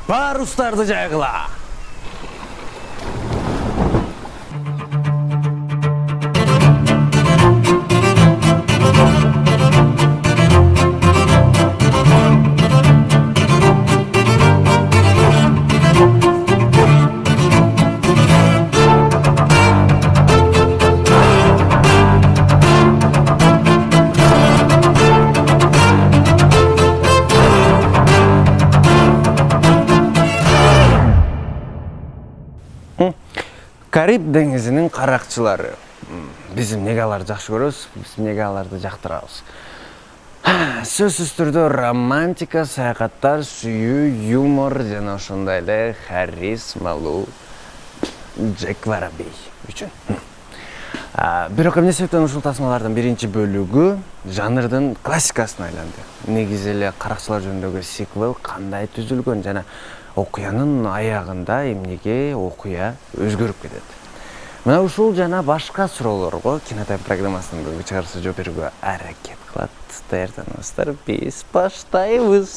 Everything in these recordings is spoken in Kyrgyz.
Парустарды жайгыла. Кариб деңизинин каракчылары. Биз эмнеге аларды жакшы көрөбүз, биз эмнеге аларды жактырабыз. Сөзсүз түрдө романтика, саякаттар, сүйүү, юмор жана ошондой эле харизмалуу Джек Воробей үчүн. Бирок эмне себептен ушул тасмалардын биринчи бөлүгү жанрдын классикасына айланды. Негизи эле каракчылар жөнүндөгү сиквел кандай түзүлгөн жана окуянын аягында эмнеге окуя өзгөрүп кетет. Мына ушул жана башка суроолорго Кинотайм программасынын бүгүнкү чыгарысы жооп берүүгө аракет кылат. Даярданыңыздар, биз баштайбыз.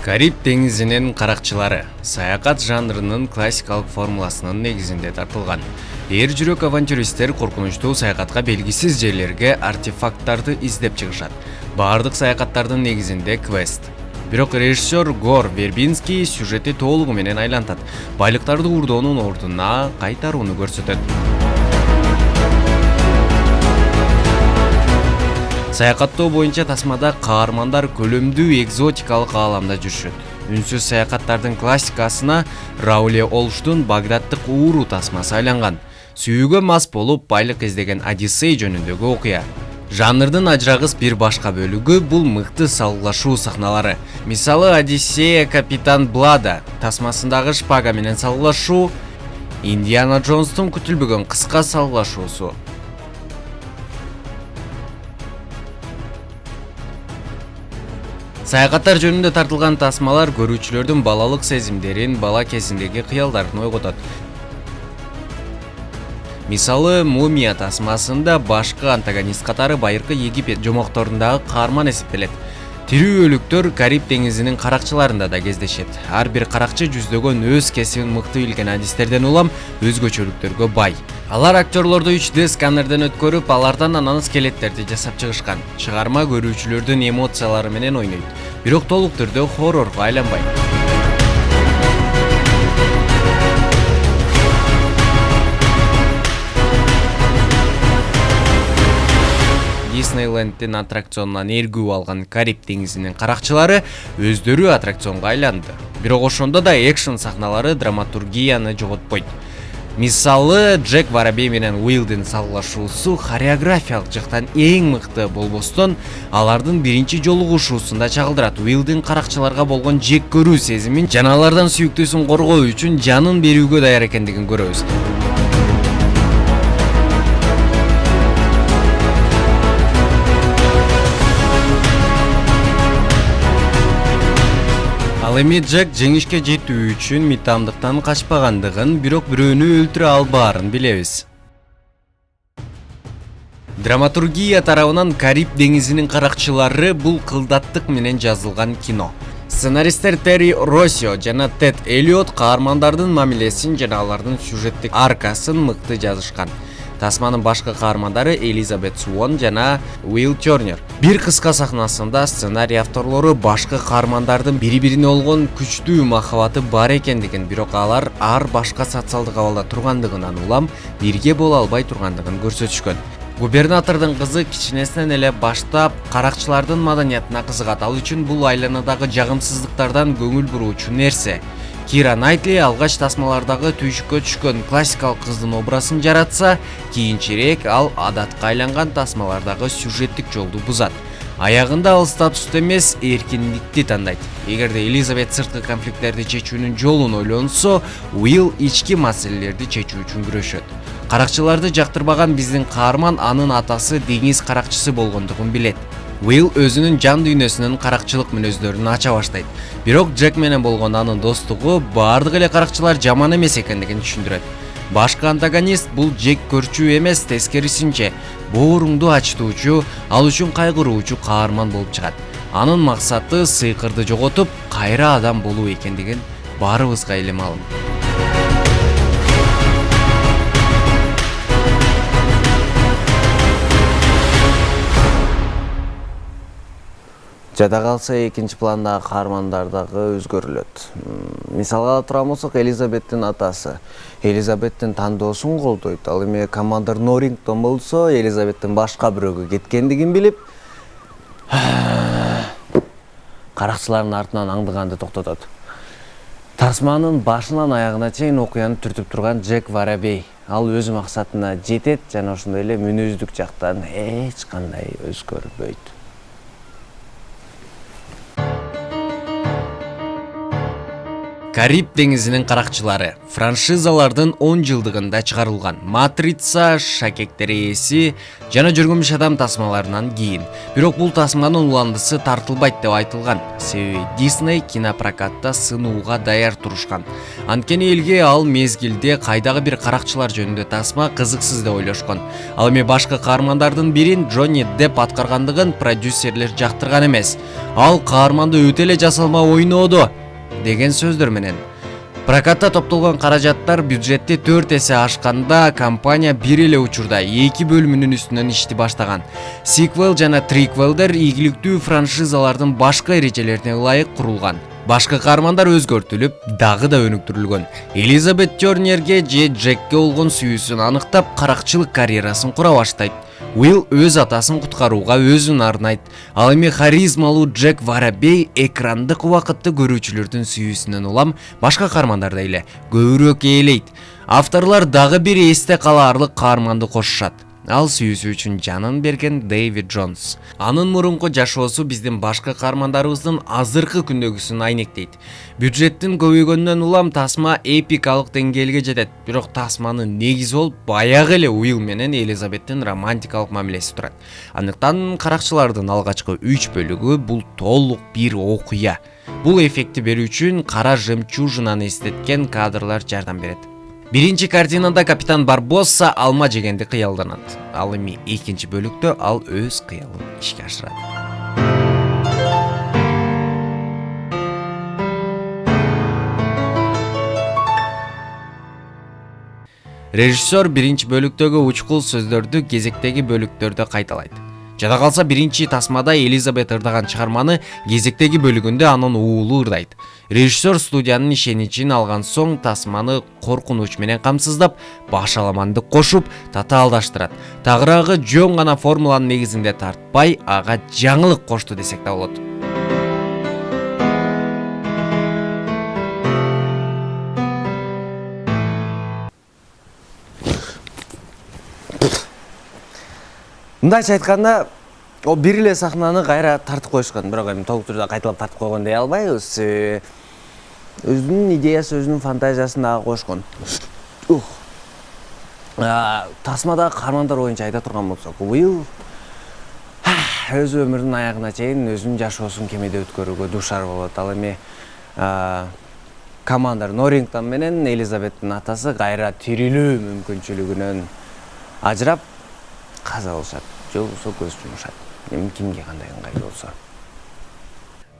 Кариб деңизинин каракчылары саякат жанрынын классикалык формуласынын негизинде тартылган. Эр жүрөк авантюристтер коркунучтуу саякатка белгисиз жерлерге артефакттарды издеп чыгышат. Бардык саякаттардын негизинде квест. Бирок режиссер Гор Вербинский сюжети толугу менен айлантат. Байлыктарды уурдоонун ордуна кайтарууну көрсөтөт. Саякаттоо боюнча тасмада каармандар көлөмдүү экзотикалык ааламда жүрүшөт. Үнсүз саякаттардын классикасына Рауле Олштун Багдадтык ууру тасмасы айланган. Сүйүүгө мас болуп байлык издеген Одиссей жөнүндөгү окуя. Жанрдын ажырагыс бир башка бөлүгү бул мыкты салгылашуу сахналары. Мисалы Одиссея Капитан Блада тасмасындагы шпага менен салгылашуу, Индиана Джонстун күтүлбөгөн кыска салгылашуусу. Саякаттар жөнүндө тартылган тасмалар көрүүчүлөрдүн балалык сезимдерин, бала кезиндеги кыялдарын ойготот. Мисалы, Мумия тасмасында башкы антагонист катары байыркы Египет жомокторундагы каарман эсептелет. Тирүү өлүктөр Кариб деңизинин каракчыларында да кездешет. Ар бир каракчы жүздөгөн өз кесибин мыкты билген адистерден улам өзгөчөлүктөргө бай. Алар актерлорду 3D сканерден өткөрүп, алардан анан скелеттерди жасап чыгышкан. Чыгарма көрүүчүлөрдүн эмоциялары менен ойнойт. Бирок толук түрдө хоррорго айланбайт. Диснейлендтин аттракционунан эргүү алган Кариб деңизинин каракчылары өздөрү аттракционго айланды. Бирок ошондо да экшн сахналары драматургияны жоготпойт. Мисалы, Джек Воробей менен Уилдин салгылашуусу хореографиялык жактан эң мыкты болбостон, алардын биринчи жолугушуусунда чагылдырат. Уилдин каракчыларга болгон жек көрүү сезимин жана алардан сүйүктүүсүн коргоо үчүн жанын берүүгө даяр экендигин көрөбүз. Ал эми Джек жеңишке жетүү үчүн миттамдыктан качпагандыгын, бирок бирөөнү өлтүрө албаарын билебиз. Драматургия тарабынан Кариб деңизинин каракчылары бул кылдаттык менен жазылган кино. Сценаристтер Терри Россио жана Тед Эллиот каармандардын мамилесин жана алардын сюжеттик аркасын мыкты жазышкан. Тасманын башкы каармандары Элизабет Суон жана Уилл Тернер. Бир кыска сахнасында сценарий авторлору башкы каармандардын бири-бирине болгон күчтүү махабаты бар экендигин, бирок алар ар башка социалдык абалда тургандыгынан улам бирге боло албай тургандыгын көрсөтүшкөн. Губернатордун кызы кичинесинен эле баштап каракчылардын маданиятына кызыгат. Ал үчүн бул айланадагы жагымсыздыктардан көңүл буруучу нерсе. Кира Найтли алгач тасмалардагы түйшүккө түшкөн классикалык кыздын образын жаратса, кийинчерээк ал адатка айланган тасмалардагы сюжеттик жолду бузат. Аягында ал статус эмес, эркиндикти тандайт. Эгерде Элизабет сырткы конфликттерди чечүүнүн жолун ойлонсо, Уилл ички маселелерди чечүү үчүн күрөшөт. Каракчыларды жактырбаган биздин каарман анын атасы деңиз каракчысы болгондугун билет. Уилл өзүнүн жан дүйнөсүнүн каракчылык мүнөздөрүн ача баштайт. Бирок Джек менен болгон анын достугу бардык эле каракчылар жаман эмес экендигин түшүндүрөт. Башкы антагонист бул жек көрчү эмес, тескерисинче, бооруңду ачтуучу, ал үчүн кайгыруучу каарман болуп чыгат. Анын максаты сыйкырды жоготуп, кайра адам болуу экендигин баарыбызга эле маалым. Жада калса экинчи пландагы каармандар дагы өзгөрүлөт. Мисалга ала турган болсок, Элизабеттин атасы Элизабеттин тандоосун колдойт. Ал эми командир Норрингтон болсо, Элизабеттин башка бирөөгө кеткендигин билип, каракчылардын артынан аңдыганды токтотот. Тасманын башынан аягына чейин окуяны түртүп турган Джек Воробей. Ал өз максатына жетет жана ошондой эле мүнөздүк жактан эч кандай өзгөрбөйт. Кариб деңизинин каракчылары франшизалардын 10 жылдыгында чыгарылган Матрица, Шакектер ээси жана Жүргүмүш адам тасмаларынан кийин. Бирок бул тасманын уландысы тартылбайт деп айтылган. Себеби Disney кинопрокатта сынууга даяр турушкан. Анткени элге ал мезгилде кайдагы бир каракчылар жөнүндө тасма кызыксыз деп ойлошкон. Ал эми башкы каармандардын бирин Джонни Депп аткаргандыгын продюсерлер жактырган эмес. Ал каарманды өтө эле жасалма ойнооду деген сөздөр менен. Прокатта топтолгон каражаттар бюджетти 4 эсе ашканда компания бир эле учурда 2 бөлүмүнүн үстүнөн ишти баштаган. Сиквел жана триквелдер ийгиликтүү франшизалардын башка эрежелерине ылайык курулган. Башкы каармандар өзгөртүлүп, дагы да өнүктүрүлгөн. Элизабет Тернерге же Джекке болгон сүйүүсүн аныктап, каракчылык карьерасын кура баштайт. Уилл өз атасын куткарууга өзүн арнайт. Ал эми харизмалуу Джек Воробей экрандык убакытты көрүүчүлөрдүн сүйүүсүнөн улам башка каармандардай эле көбүрөөк ээлейт. Авторлор дагы бир эсте калаарлык каарманды кошушат. Ал сүйүүсү үчүн жанын берген Дэвид Джонс. Анын мурунку жашоосу биздин башка каармандарыбыздын азыркы күндөгүсүн айнектейт. Бюджеттин көбөйгөндөн улам тасма эпикалык деңгээлге жетет. Бирок тасманын негизи болуп баягы эле Уилл менен Элизабеттин романтикалык мамилеси турат. Андыктан каракчылардын алгачкы 3 бөлүгү бул толук бир окуя. Бул эффектти берүү үчүн кара жемчужинаны эстеткен кадрлар жардам берет. Биринчи картинада капитан Барбосса алма жегенди кыялданат. Ал эми экинчи бөлүктө ал өз кыялын ишке ашырат. Режиссер биринчи бөлүктөгү учкул сөздөрдү кезектеги бөлүктөрдө кайталайт. Жада калса биринчи тасмада Элизабет ырдаган чыгарманы кезектеги бөлүгүндө анын уулу ырдайт. Режиссер студиянын ишеничин алган соң тасманы коркунуч менен камсыздап, башаламандык кошуп, татаалдаштырат. Тагыраагы жөн гана формуланын негизинде тартпай, ага жаңылык кошту десек да болот. Мындайча айтканда, бир эле сахнаны кайра тартып коюшкан, бирок эми толук түрдө кайталап тартып койгон дей албайбыз. Өзүнүн идеясы, өзүнүн фантазиясын дагы кошкон. Тасмадагы каармандар боюнча айта турган болсок, Уилл өз өмүрүнүн аягына чейин өзүнүн жашоосун кемеде өткөрүүгө дуушар болот. Ал эми командир Норрингтон менен Элизабеттин атасы кайра тирилүү мүмкүнчүлүгүнөн ажырап каза болушат, же болбосо көз жумушат. Эми кимге кандай ыңгайлуу болсо.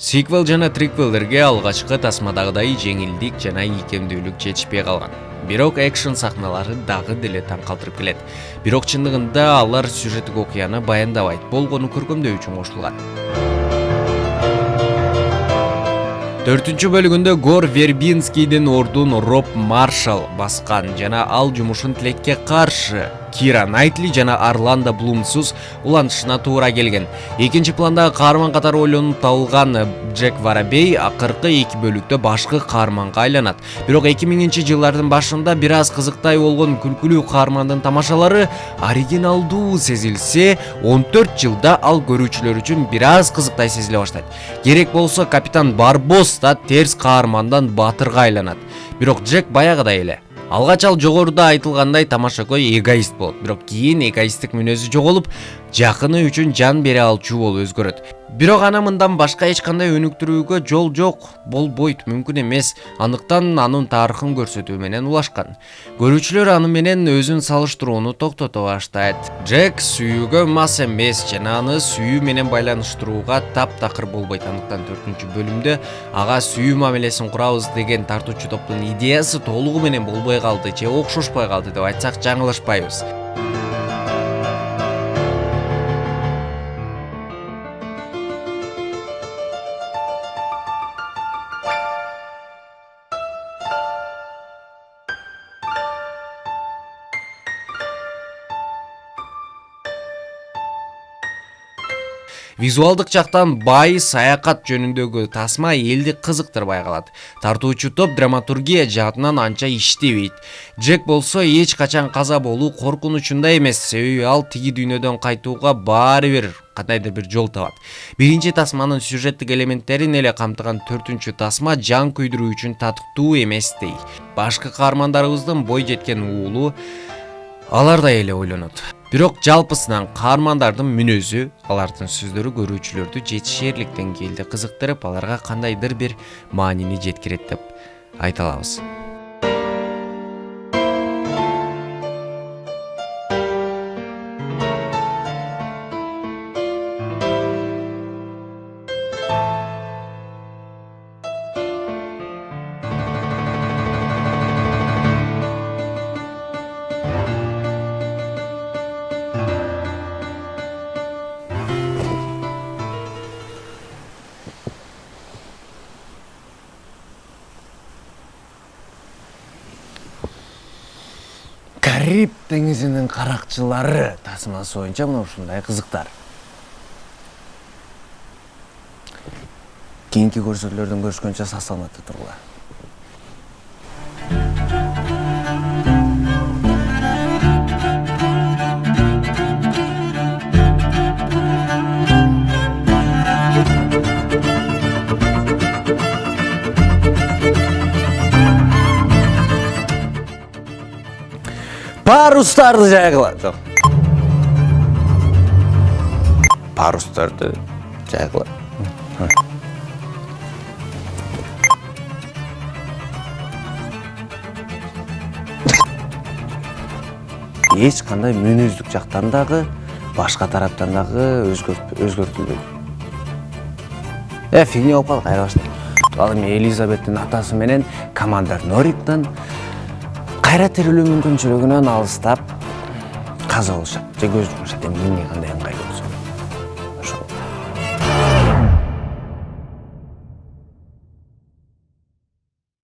Сиквел жана триквелдерге алгачкы тасмадагыдай жеңилдик жана ийкемдүүлүк жетишпей калган. Бирок экшн сахналары дагы деле таң калтырып келет. Бирок чындыгында алар сюжеттик окуяны баяндабайт, болгону көркөмдөө үчүн кошулган. 4-чү бөлүгүндө Гор Вербинскийдин ордун Роб Маршалл баскан жана ал жумушун тилекке каршы Кира Найтли жана Орландо Блумсуз улантышына туура келген. Экинчи пландагы каарман катары ойлонуп табылган Джек Воробей акыркы 2 бөлүктө башкы каарманга айланат. Бирок 2000-жылдардын башында бир аз кызыктай болгон күлкүлүү каармандын тамашалары оригиналдуу сезилсе, 14 жылда ал көрүүчүлөр үчүн бир аз кызыктай сезиле баштайт. Керек болсо капитан Барбос да терс каармандан батырга айланат. Бирок Джек баягыдай эле. Алгач ал жогоруда айтылгандай тамашакөй эгоист болот, бирок кийин эгоисттик мүнөзү жоголуп, жакыны үчүн жан бере алчу болуп өзгөрөт. Бирок аны мындан башка эч кандай өнүктүрүүгө жол жок, болбойт, мүмкүн эмес. Андыктан анын тарыхын көрсөтүү менен улашкан. Көрүүчүлөр аны менен өзүн салыштырууну токтото баштайт. Джек сүйүүгө мас эмес жана аны сүйүү менен байланыштырууга таптакыр болбойт. Андыктан 4-бөлүмдө ага сүйүү мамилесин курабыз деген тартуучу топтун идеясы толугу менен болбой калды же окшошпой калды деп айтсак жаңылышпайбыз. Визуалдык жактан бай саякат жөнүндөгү тасма элди кызыктырбай калат. Тартуучу топ драматургия жаатынан анча иштебейт. Джек болсо эч качан каза болуу коркунучунда эмес, себеби ал тиги дүйнөдөн кайтууга баары бир кандайдыр бир жол табат. Биринчи тасманын сюжеттик элементтерин эле камтыган 4-чү тасма жан күйдүрүү үчүн татыктуу эместей. Башкы каармандарыбыздын бой жеткен уулу алардай эле ойлонот. Бирок жалпысынан каармандардын мүнөзү, алардын сөздөрү көрүүчүлөрдү жетишерлик деңгээлде кызыктырып, аларга кандайдыр бир маанини жеткирет деп айта алабыз. Кариб деңизинин каракчылары тасмасы боюнча мына ушундай кызыктар. Кийинки көрсөтүүлөрдөн көрүшкөнчө сак саламатта тургула. Парустарды жайгыла. Парустарды жайгыла. Эч кандай мүнөздүк жактан дагы, башка тараптан дагы өзгөртүлбөйт. Фигня болуп калды, кайра баштайм. Ал эми Элизабеттин атасы менен командир Нориктан кайра тирилүү мүмкүнчүлүгүнөн алыстап каза болушат же көз жумушат. Эми эмне кандай ыңгайлуу.